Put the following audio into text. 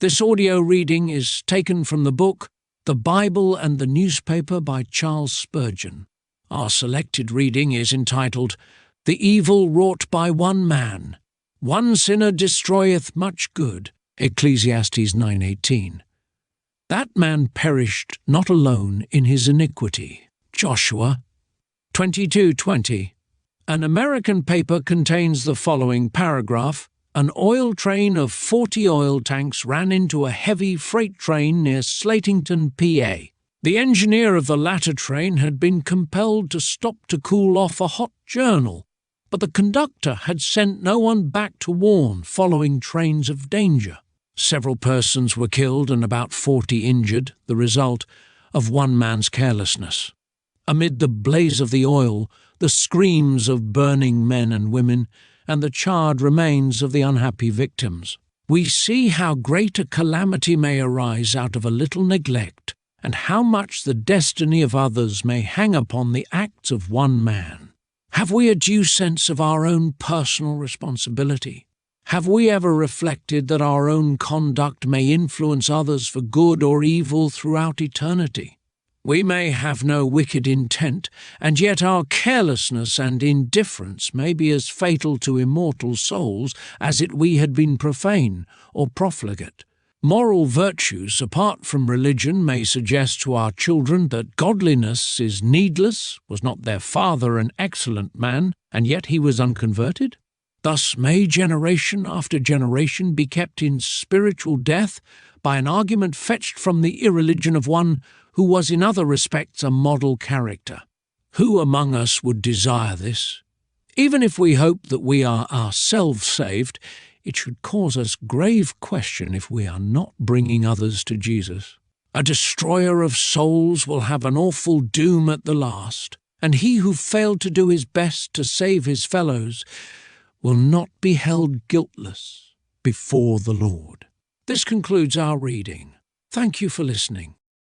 This audio reading is taken from the book The Bible and the Newspaper by Charles Spurgeon. Our selected reading is entitled, The Evil Wrought by One Man. One sinner destroyeth much good. Ecclesiastes 9:18. That man perished not alone in his iniquity. Joshua 22:20. An American paper contains the following paragraph. An oil train of 40 oil tanks ran into a heavy freight train near Slatington, PA. The engineer of the latter train had been compelled to stop to cool off a hot journal, but the conductor had sent no one back to warn following trains of danger. Several persons were killed and about 40 injured, the result of one man's carelessness. Amid the blaze of the oil, the screams of burning men and women, and the charred remains of the unhappy victims, we see how great a calamity may arise out of a little neglect, and how much the destiny of others may hang upon the acts of one man. Have we a due sense of our own personal responsibility? Have we ever reflected that our own conduct may influence others for good or evil throughout eternity? We may have no wicked intent, and yet our carelessness and indifference may be as fatal to immortal souls as if we had been profane or profligate. Moral virtues, apart from religion, may suggest to our children that godliness is needless. Was not their father an excellent man, and yet he was unconverted? Thus may generation after generation be kept in spiritual death by an argument fetched from the irreligion of one who was in other respects a model character. Who among us would desire this? Even if we hope that we are ourselves saved, it should cause us grave question if we are not bringing others to Jesus. A destroyer of souls will have an awful doom at the last, and he who failed to do his best to save his fellows will not be held guiltless before the Lord. This concludes our reading. Thank you for listening.